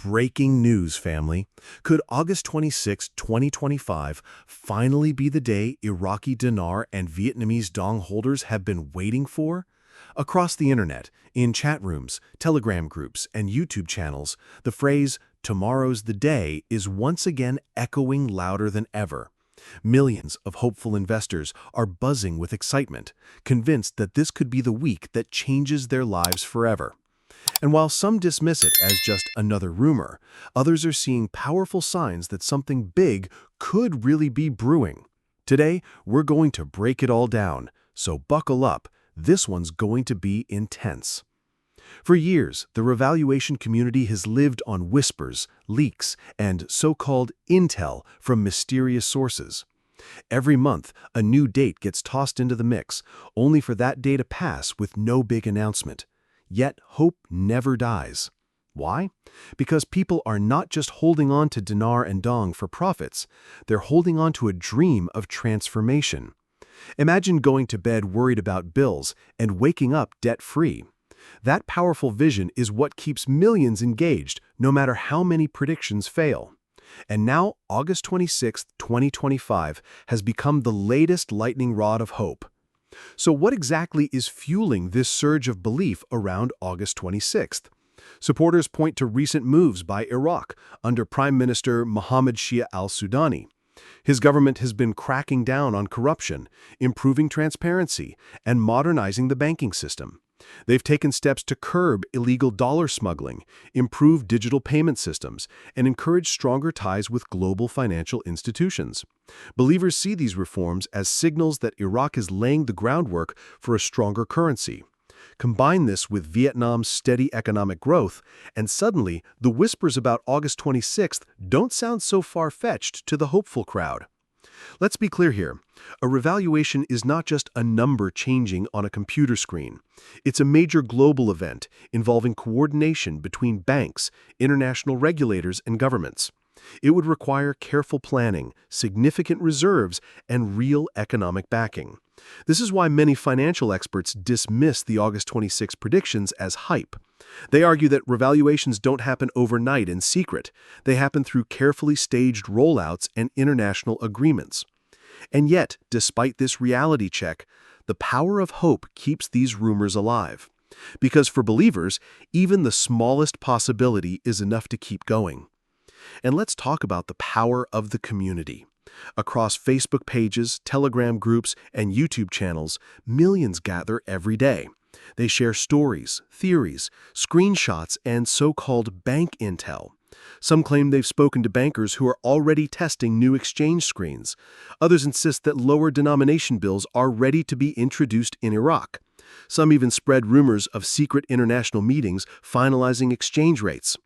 Breaking news, family. Could August 26, 2025 finally be the day Iraqi Dinar and Vietnamese Dong holders have been waiting for? Across the internet, in chat rooms, Telegram groups, and YouTube channels, the phrase, "tomorrow's the day," is once again echoing louder than ever. Millions of hopeful investors are buzzing with excitement, convinced that this could be the week that changes their lives forever. And while some dismiss it as just another rumor, others are seeing powerful signs that something big could really be brewing. Today, we're going to break it all down, so buckle up. This one's going to be intense. For years, the revaluation community has lived on whispers, leaks, and so-called intel from mysterious sources. Every month, a new date gets tossed into the mix, only for that day to pass with no big announcement. Yet hope never dies. Why? Because people are not just holding on to Dinar and Dong for profits, they're holding on to a dream of transformation. Imagine going to bed worried about bills and waking up debt-free. That powerful vision is what keeps millions engaged, no matter how many predictions fail. And now, August 26, 2025, has become the latest lightning rod of hope. So what exactly is fueling this surge of belief around August 26th? Supporters point to recent moves by Iraq under Prime Minister Mohammed Shia al-Sudani. His government has been cracking down on corruption, improving transparency, and modernizing the banking system. They've taken steps to curb illegal dollar smuggling, improve digital payment systems, and encourage stronger ties with global financial institutions. Believers see these reforms as signals that Iraq is laying the groundwork for a stronger currency. Combine this with Vietnam's steady economic growth, and suddenly the whispers about August 26th don't sound so far-fetched to the hopeful crowd. Let's be clear here. A revaluation is not just a number changing on a computer screen. It's a major global event involving coordination between banks, international regulators, and governments. It would require careful planning, significant reserves, and real economic backing. This is why many financial experts dismiss the August 26 predictions as hype. They argue that revaluations don't happen overnight in secret. They happen through carefully staged rollouts and international agreements. And yet, despite this reality check, the power of hope keeps these rumors alive. Because for believers, even the smallest possibility is enough to keep going. And let's talk about the power of the community. Across Facebook pages, Telegram groups, and YouTube channels, millions gather every day. They share stories, theories, screenshots, and so-called bank intel. Some claim they've spoken to bankers who are already testing new exchange screens. Others insist that lower denomination bills are ready to be introduced in Iraq. Some even spread rumors of secret international meetings finalizing exchange rates.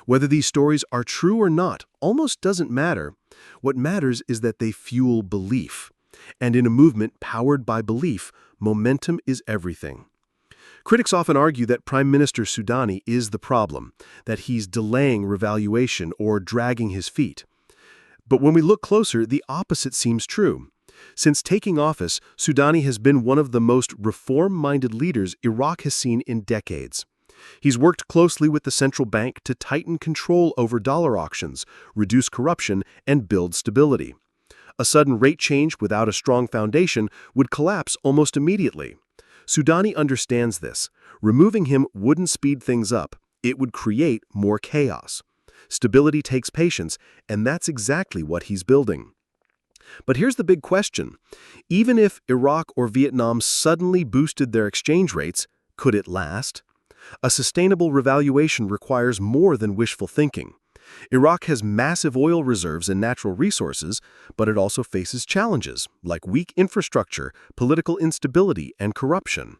Whether these stories are true or not almost doesn't matter. What matters is that they fuel belief. And in a movement powered by belief, momentum is everything. Critics often argue that Prime Minister Sudani is the problem, that he's delaying revaluation or dragging his feet. But when we look closer, the opposite seems true. Since taking office, Sudani has been one of the most reform-minded leaders Iraq has seen in decades. He's worked closely with the central bank to tighten control over dollar auctions, reduce corruption, and build stability. A sudden rate change without a strong foundation would collapse almost immediately. Sudani understands this. Removing him wouldn't speed things up. It would create more chaos. Stability takes patience, and that's exactly what he's building. But here's the big question. Even if Iraq or Vietnam suddenly boosted their exchange rates, could it last? A sustainable revaluation requires more than wishful thinking. Iraq has massive oil reserves and natural resources, but it also faces challenges like weak infrastructure, political instability, and corruption.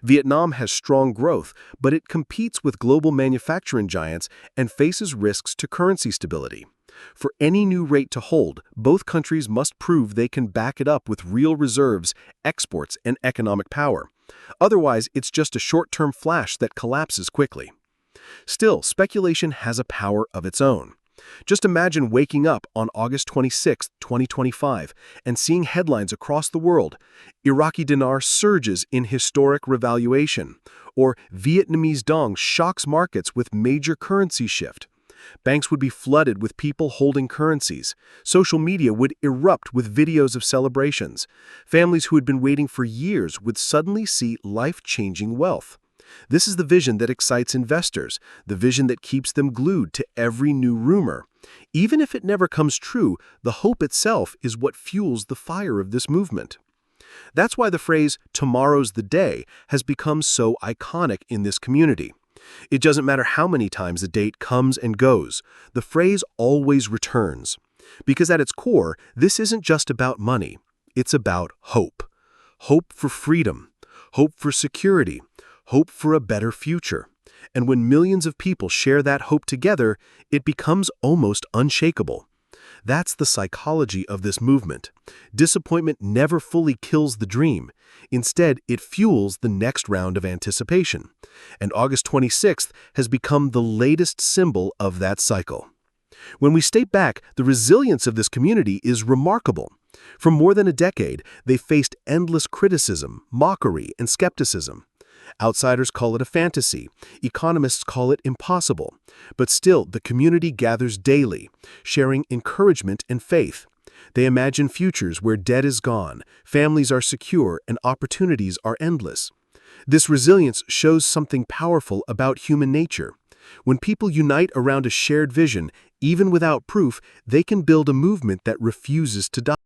Vietnam has strong growth, but it competes with global manufacturing giants and faces risks to currency stability. For any new rate to hold, both countries must prove they can back it up with real reserves, exports, and economic power. Otherwise, it's just a short-term flash that collapses quickly. Still, speculation has a power of its own. Just imagine waking up on August 26, 2025, and seeing headlines across the world. Iraqi dinar surges in historic revaluation, or Vietnamese Dong shocks markets with major currency shift. Banks would be flooded with people holding currencies. Social media would erupt with videos of celebrations. Families who had been waiting for years would suddenly see life-changing wealth. This is the vision that excites investors, the vision that keeps them glued to every new rumor. Even if it never comes true, the hope itself is what fuels the fire of this movement. That's why the phrase, "tomorrow's the day," has become so iconic in this community. It doesn't matter how many times a date comes and goes, the phrase always returns. Because at its core, this isn't just about money, it's about hope. Hope for freedom, hope for security, hope for a better future. And when millions of people share that hope together, it becomes almost unshakable. That's the psychology of this movement. Disappointment never fully kills the dream. Instead, it fuels the next round of anticipation. And August 26th has become the latest symbol of that cycle. When we step back, the resilience of this community is remarkable. For more than a decade, they faced endless criticism, mockery, and skepticism. Outsiders call it a fantasy. Economists call it impossible. But still, the community gathers daily, sharing encouragement and faith. They imagine futures where debt is gone, families are secure, and opportunities are endless. This resilience shows something powerful about human nature. When people unite around a shared vision, even without proof, they can build a movement that refuses to die.